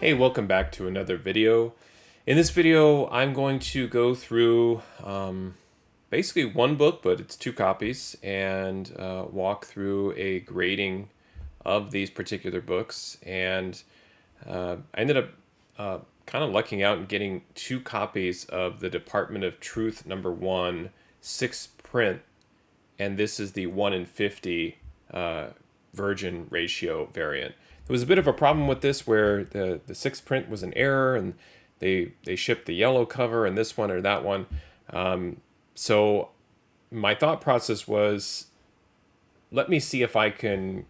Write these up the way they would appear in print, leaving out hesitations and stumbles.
Hey, welcome back to another video. In this video, I'm going to go through basically one book, but it's two copies, and walk through a grading of these particular books. And I ended up kind of lucking out and getting two copies of the Department of Truth #1 6th print, and this is the 1 in 50 virgin ratio variant. There was a bit of a problem with this where the sixth print was an error, and they shipped the yellow cover and this one or that one. So my thought process was, let me see if I can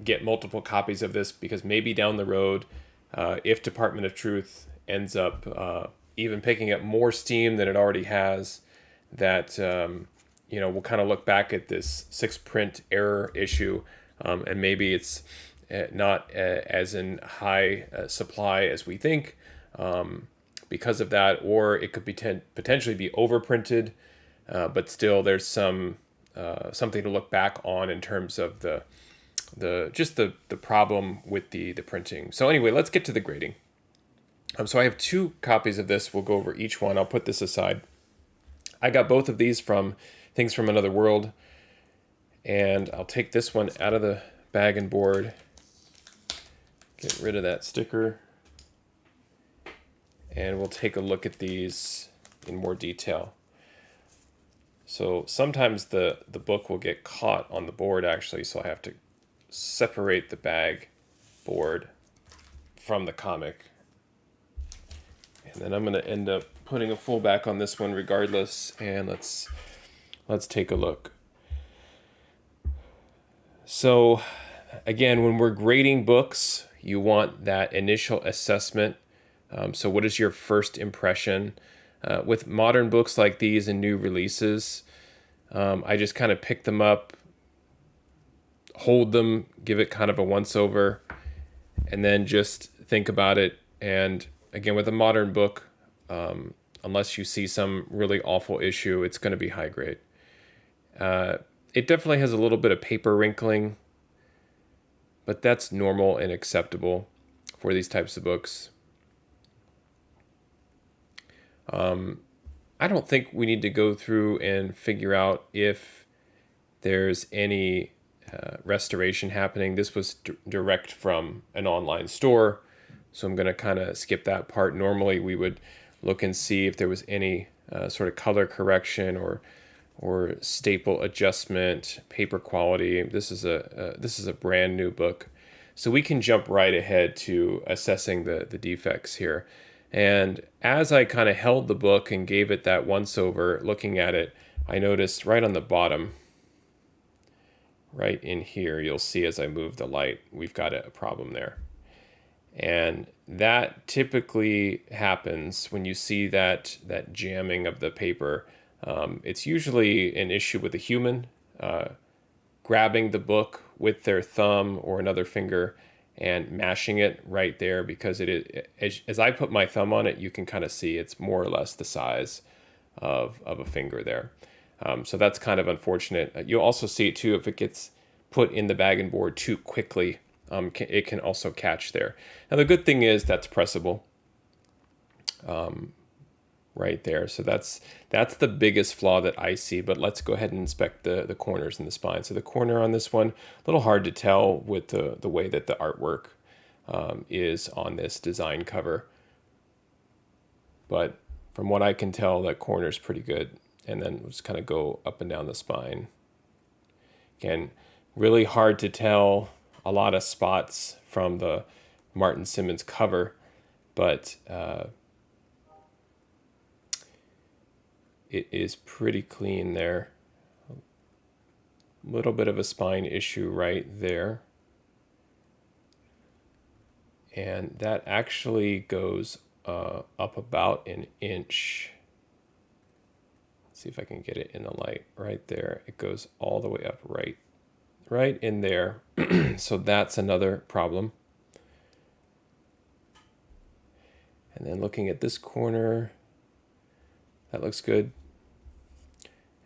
get multiple copies of this, because maybe down the road, if Department of Truth ends up even picking up more steam than it already has, that we'll kind of look back at this sixth print error issue, and maybe it's not as in high supply as we think because of that, or it could potentially be overprinted, but still there's something to look back on in terms of the problem with the printing. So anyway, let's get to the grading. So I have two copies of this. We'll go over each one. I'll put this aside. I got both of these from Things from Another World, and I'll take this one out of the bag and board, get rid of that sticker, and we'll take a look at these in more detail. So sometimes the book will get caught on the board, actually, so I have to separate the bag board from the comic. And then I'm going to end up putting a full back on this one regardless, and let's take a look. So again, when we're grading books, you want that initial assessment. So what is your first impression? With modern books like these and new releases, I just kind of pick them up, hold them, give it kind of a once over, and then just think about it. And again, with a modern book, unless you see some really awful issue, it's going to be high grade. It definitely has a little bit of paper wrinkling, but that's normal and acceptable for these types of books. I don't think we need to go through and figure out if there's any restoration happening. This was direct from an online store, so I'm going to kind of skip that part. Normally we would look and see if there was any sort of color correction or staple adjustment, paper quality. This is a brand new book, so we can jump right ahead to assessing the defects here. And as I kind of held the book and gave it that once over, looking at it, I noticed right on the bottom, right in here, you'll see as I move the light, we've got a problem there. And that typically happens when you see that jamming of the paper. It's usually an issue with a human grabbing the book with their thumb or another finger and mashing it right there, because as I put my thumb on it, you can kind of see it's more or less the size of a finger there. So that's kind of unfortunate. You'll also see it too if it gets put in the bag and board too quickly. It can also catch there. Now the good thing is that's pressable right there. So that's the biggest flaw that I see. But let's go ahead and inspect the corners and the spine. So the corner on this one, a little hard to tell with the way that the artwork is on this design cover. But from what I can tell, that corner is pretty good. And then we'll just kind of go up and down the spine. Again, really hard to tell a lot of spots from the Martin Simmons cover, but it is pretty clean there. A little bit of a spine issue right there. And that actually goes up about an inch. Let's see if I can get it in the light right there. It goes all the way up right in there. So that's another problem. And then looking at this corner, that looks good.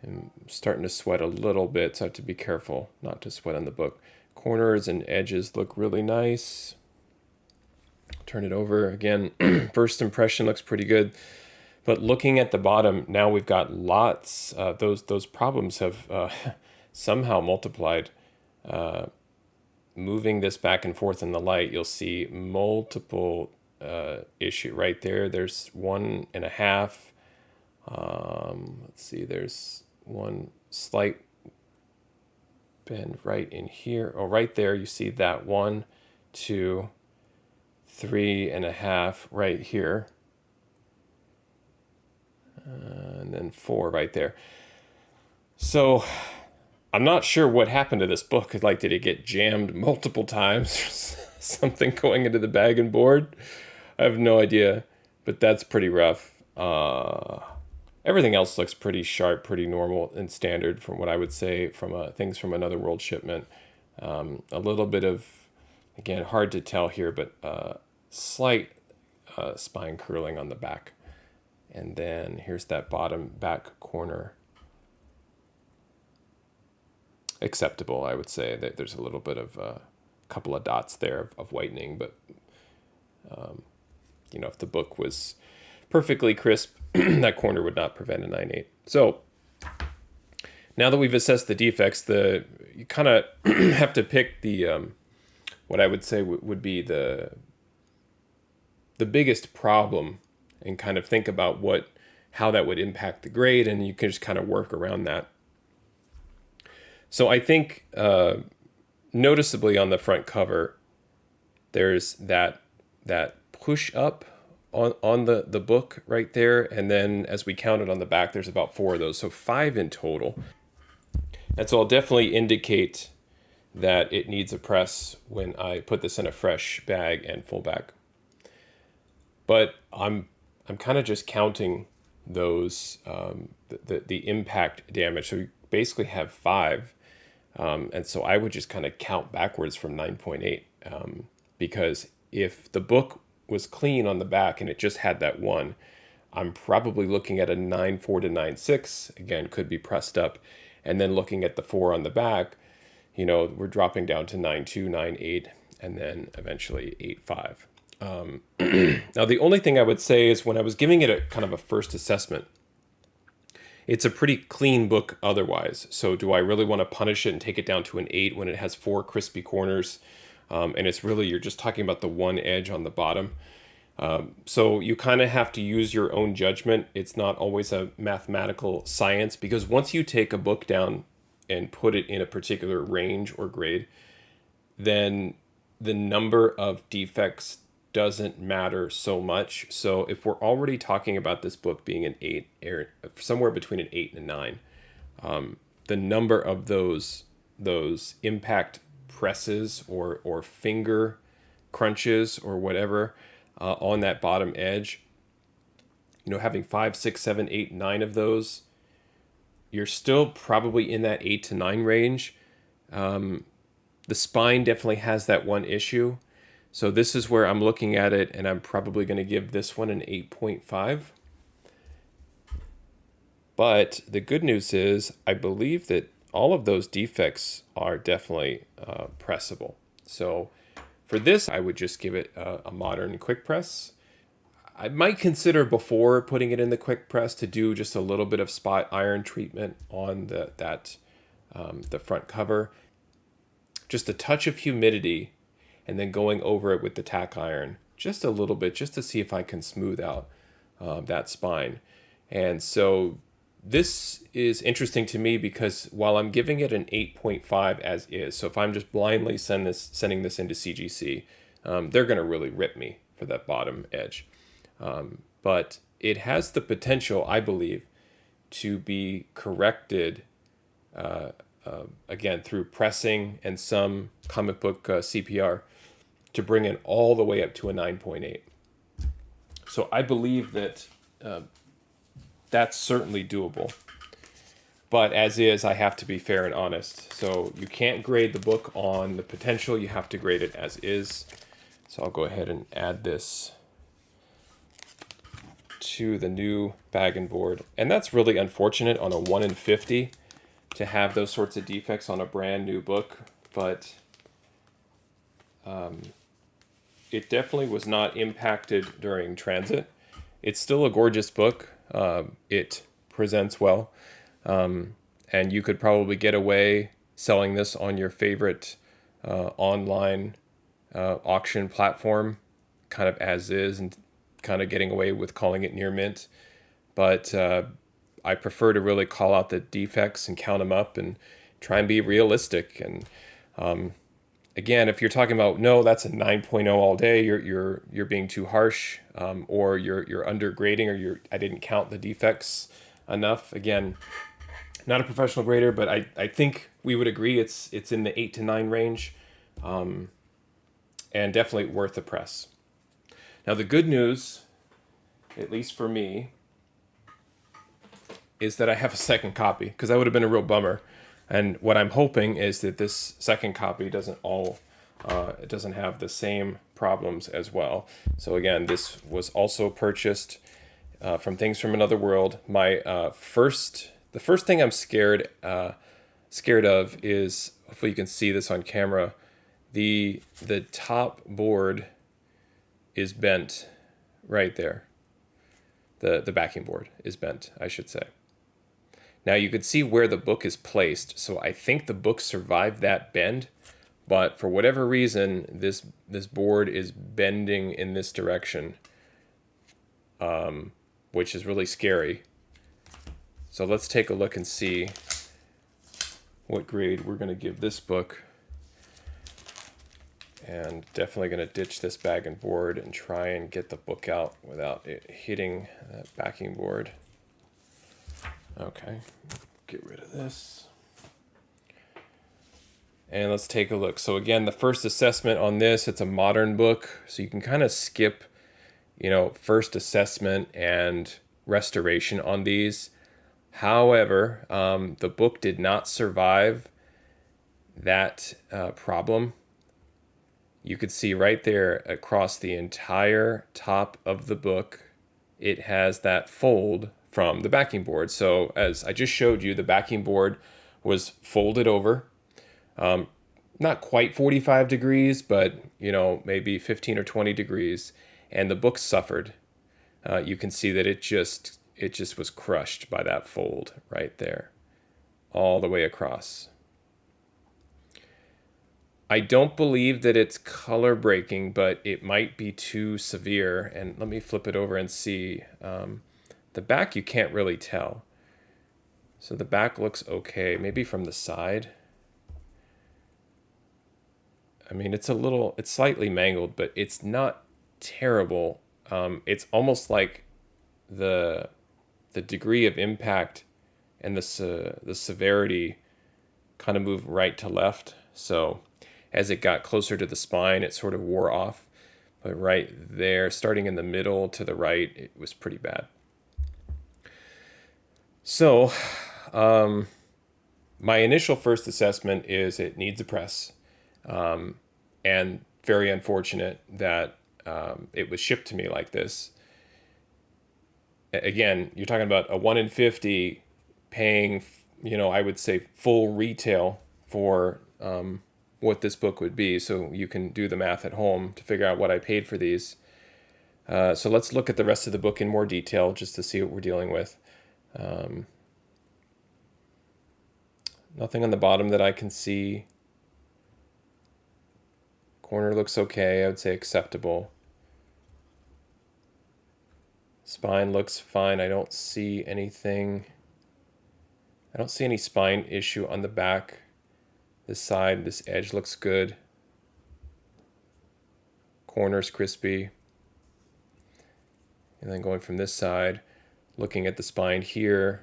I'm starting to sweat a little bit, so I have to be careful not to sweat on the book. Corners and edges look really nice. Turn it over again. First impression looks pretty good. But looking at the bottom, now we've got lots. Those problems have somehow multiplied. Moving this back and forth in the light, you'll see multiple issue right there. There's 1.5. Let's see, there's one slight bend right in here. Oh, right there, you see that 1, 2, 3.5 right here. And then 4 right there. So I'm not sure what happened to this book. Like, did it get jammed multiple times? Something going into the bag and board? I have no idea, but that's pretty rough. Everything else looks pretty sharp, pretty normal and standard from what I would say from things from Another World shipment. A little bit of, again, hard to tell here, but slight spine curling on the back. And then here's that bottom back corner. Acceptable, I would say. That there's a little bit of a couple of dots there of whitening, but if the book was perfectly crisp, that corner would not prevent a 9/8. So now that we've assessed the defects, you kind of have to pick the what I would say would be the biggest problem, and kind of think about how that would impact the grade, and you can just kind of work around that. So I think noticeably on the front cover, there's that push up on the book right there, and then as we counted on the back, there's about 4 of those, so 5 in total. And so I'll definitely indicate that it needs a press when I put this in a fresh bag and full back. But I'm kind of just counting those the impact damage. So we basically have 5. And so I would just kind of count backwards from 9.8, because if the book was clean on the back and it just had that 1, I'm probably looking at a 9.4 to 9.6. Again, could be pressed up. And then looking at the 4 on the back, we're dropping down to 9.2, 9.8, and then eventually 8.5. Now, the only thing I would say is when I was giving it a kind of a first assessment, it's a pretty clean book otherwise. So do I really want to punish it and take it down to an 8 when it has 4 crispy corners? And it's really, you're just talking about the one edge on the bottom. So you kind of have to use your own judgment. It's not always a mathematical science, because once you take a book down and put it in a particular range or grade, then the number of defects doesn't matter so much. So if we're already talking about this book being an 8, or somewhere between an 8 and a 9, the number of those impact presses or finger crunches or whatever on that bottom edge, having 5, 6, 7, 8, 9 of those, you're still probably in that 8 to 9 range. The spine definitely has that one issue. So this is where I'm looking at it, and I'm probably going to give this one an 8.5. But the good news is I believe that all of those defects are definitely pressable. So for this, I would just give it a modern quick press. I might consider, before putting it in the quick press, to do just a little bit of spot iron treatment on the front cover. Just a touch of humidity, and then going over it with the tack iron just a little bit, just to see if I can smooth out that spine. And so this is interesting to me, because while I'm giving it an 8.5 as is, so if I'm just blindly sending this into CGC, they're going to really rip me for that bottom edge. But it has the potential, I believe, to be corrected again through pressing and some comic book CPR, to bring it all the way up to a 9.8. So I believe that that's certainly doable. But as is, I have to be fair and honest. So you can't grade the book on the potential, you have to grade it as is. So I'll go ahead and add this to the new bag and board. And that's really unfortunate on a 1 in 50 to have those sorts of defects on a brand new book. But it definitely was not impacted during transit. It's still a gorgeous book. It presents well. And you could probably get away selling this on your favorite online auction platform, kind of as is, and kind of getting away with calling it near mint. But I prefer to really call out the defects and count them up and try and be realistic. And again, if you're talking about, no, that's a 9.0 all day, you're being too harsh, or you're undergrading, or I didn't count the defects enough. Again, not a professional grader, but I think we would agree it's in the 8 to 9 range, and definitely worth the press. Now the good news, at least for me, is that I have a second copy, because that would have been a real bummer. And what I'm hoping is that this second copy doesn't it doesn't have the same problems as well. So again, this was also purchased from Things from Another World. The first thing I'm scared of is, hopefully you can see this on camera, the top board is bent right there. The backing board is bent, I should say. Now you could see where the book is placed, so I think the book survived that bend, but for whatever reason, this board is bending in this direction, which is really scary. So let's take a look and see what grade we're going to give this book. And definitely going to ditch this bag and board and try and get the book out without it hitting that backing board. Okay, get rid of this. And let's take a look. So again, the first assessment on this, it's a modern book, so you can kind of skip, first assessment and restoration on these. However, the book did not survive that problem. You could see right there across the entire top of the book, it has that fold from the backing board. So as I just showed you, the backing board was folded over, not quite 45 degrees, but maybe 15 or 20 degrees, and the book suffered. You can see that it just was crushed by that fold right there, all the way across. I don't believe that it's color breaking, but it might be too severe. And let me flip it over and see. The back you can't really tell. So the back looks okay, maybe from the side. I mean, it's slightly mangled, but it's not terrible. It's almost like the degree of impact and the severity kind of moved right to left. So as it got closer to the spine, it sort of wore off. But right there, starting in the middle to the right, it was pretty bad. So my initial first assessment is it needs a press. And very unfortunate that it was shipped to me like this. Again, you're talking about a 1 in 50 paying, I would say full retail for what this book would be. So you can do the math at home to figure out what I paid for these. So let's look at the rest of the book in more detail just to see what we're dealing with. Nothing on the bottom that I can see. Corner looks okay. I would say acceptable. Spine looks fine. I don't see anything. I don't see any spine issue on the back. This side, this edge looks good. Corner's crispy. And then going from this side, looking at the spine here,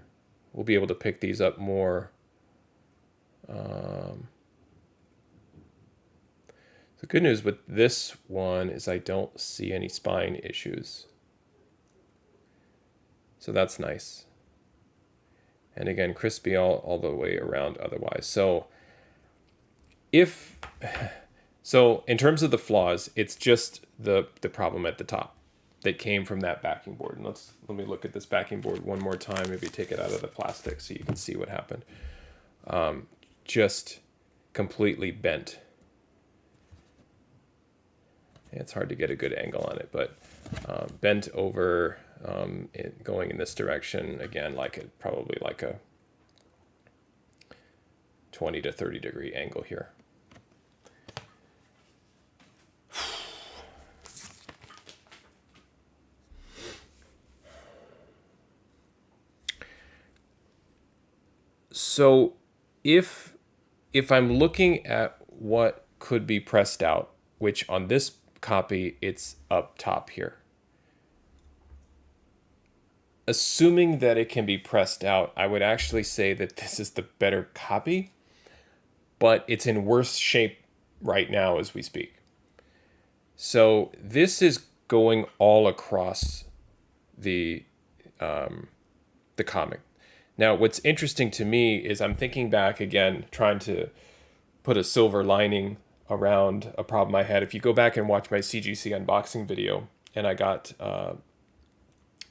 we'll be able to pick these up more. The good news with this one is I don't see any spine issues. So that's nice. And again, crispy all the way around otherwise. So in terms of the flaws, it's just the problem at the top that came from that backing board. And let me look at this backing board one more time, maybe take it out of the plastic so you can see what happened. Just completely bent. It's hard to get a good angle on it, but bent over, going in this direction again, probably like a 20 to 30 degree angle here. So if I'm looking at what could be pressed out, which on this copy it's up top here, assuming that it can be pressed out, I would actually say that this is the better copy, but it's in worse shape right now as we speak. So this is going all across the comic. Now, what's interesting to me is I'm thinking back again, trying to put a silver lining around a problem I had. If you go back and watch my CGC unboxing video, and I got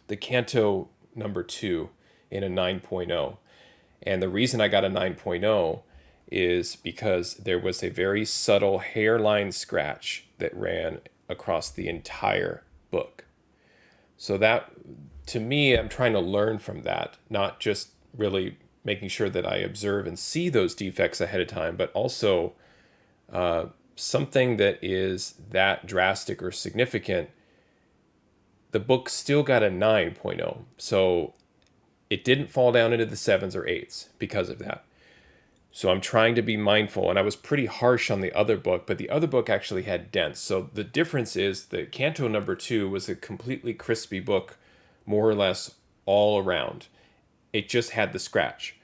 the Canto #2 in a 9.0. And the reason I got a 9.0 is because there was a very subtle hairline scratch that ran across the entire book. So that, to me, I'm trying to learn from that, not just really making sure that I observe and see those defects ahead of time, but also something that is that drastic or significant. The book still got a 9.0, so it didn't fall down into the 7s or 8s because of that. So I'm trying to be mindful, and I was pretty harsh on the other book, but the other book actually had dents. So the difference is that Canto #2 was a completely crispy book, more or less all around. It just had the scratch.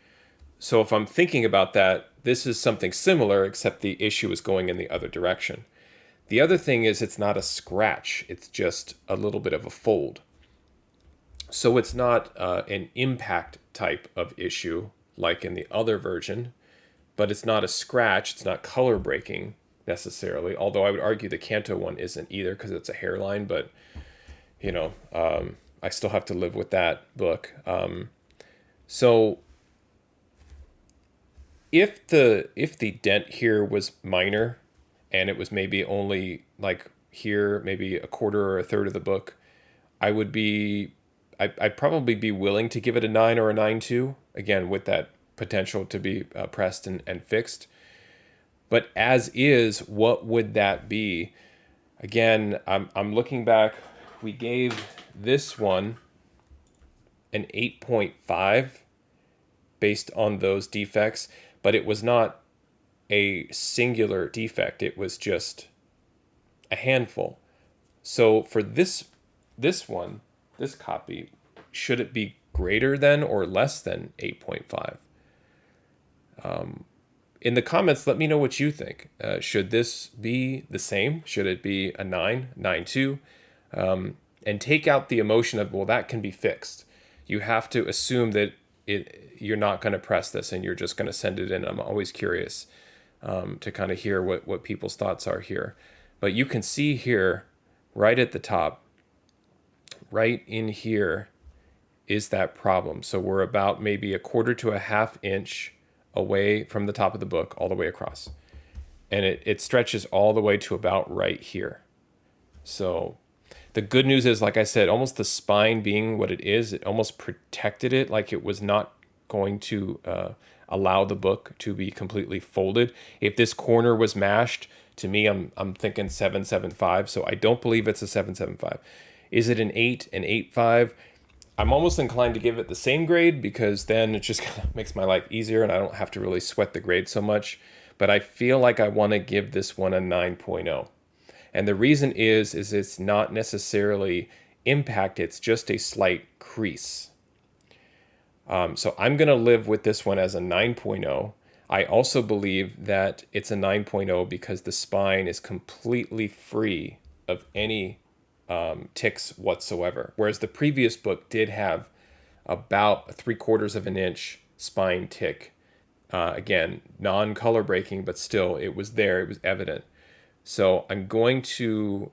So if I'm thinking about that, this is something similar, except the issue is going in the other direction. The other thing is it's not a scratch, it's just a little bit of a fold. So it's not an impact type of issue like in the other version, but it's not a scratch, it's not color breaking necessarily, although I would argue the Canto one isn't either because it's a hairline, but I still have to live with that book. So if the dent here was minor and it was maybe only like here, maybe a quarter or a third of the book, I'd probably be willing to give it a 9 or a 9.2, again, with that potential to be pressed and fixed. But as is, what would that be? Again, I'm looking back. We gave this one an 8.5 based on those defects, but it was not a singular defect. It was just a handful. So for this one, this copy, should it be greater than or less than 8.5? In the comments, let me know what you think. Should this be the same? Should it be a 9, 9.2? And take out the emotion of, well, that can be fixed. You have to assume that you're not going to press this and you're just going to send it in. I'm always curious to kind of hear what people's thoughts are here. But you can see here, right at the top, right in here is that problem. So we're about maybe a quarter to a half inch away from the top of the book all the way across. And it stretches all the way to about right here. So the good news is, like I said, almost the spine being what it is, it almost protected it, like it was not going to allow the book to be completely folded. If this corner was mashed, to me, I'm thinking 7.75. So I don't believe it's a 7.75. Is it an 8, an 8.5? I'm almost inclined to give it the same grade because then it just kind of makes my life easier and I don't have to really sweat the grade so much. But I feel like I want to give this one a 9.0. And the reason is it's not necessarily impact, it's just a slight crease. So I'm going to live with this one as a 9.0. I also believe that it's a 9.0 because the spine is completely free of any ticks whatsoever. Whereas the previous book did have about 3/4 of an inch spine tick. Again, non-color breaking, but still it was there, it was evident. So I'm going to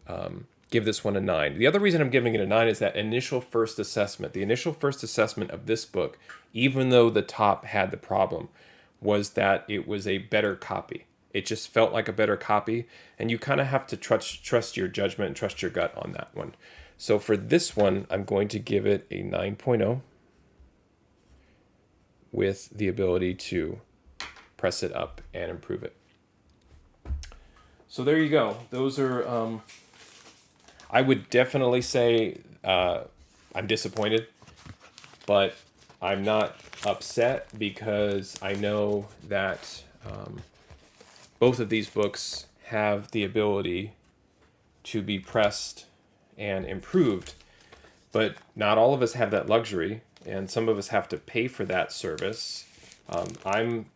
give this one a 9. The other reason I'm giving it a 9 is that initial first assessment. The initial first assessment of this book, even though the top had the problem, was that it was a better copy. it just felt like a better copy, and you kind of have to trust your judgment and trust your gut on that one. So for this one, I'm going to give it a 9.0 with the ability to press it up and improve it. So there you go. Those are, I would definitely say I'm disappointed, but I'm not upset because I know that both of these books have the ability to be pressed and improved, but not all of us have that luxury, and some of us have to pay for that service. I'm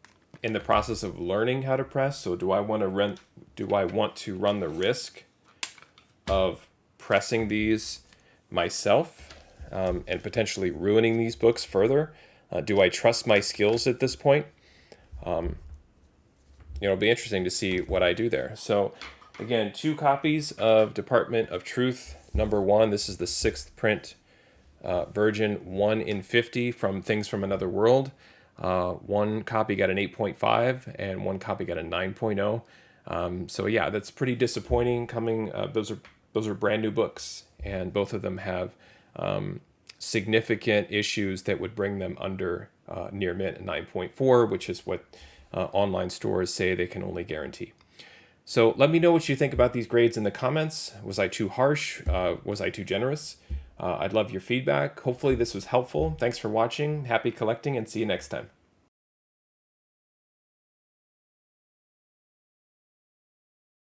in the process of learning how to press, so do I want to run the risk of pressing these myself and potentially ruining these books further? Do I trust my skills at this point? It'll be interesting to see what I do there. So again, 2 copies of Department of Truth #1. This is the 6th print version, 1 in 50 from Things from Another World. 1 copy got an 8.5 and 1 copy got a 9.0. So yeah, that's pretty disappointing coming. Those are brand new books, and both of them have significant issues that would bring them under near mint 9.4, which is what online stores say they can only guarantee. So let me know what you think about these grades in the comments. Was I too harsh? Was I too generous? I'd love your feedback. Hopefully this was helpful. Thanks for watching. Happy collecting, and see you next time.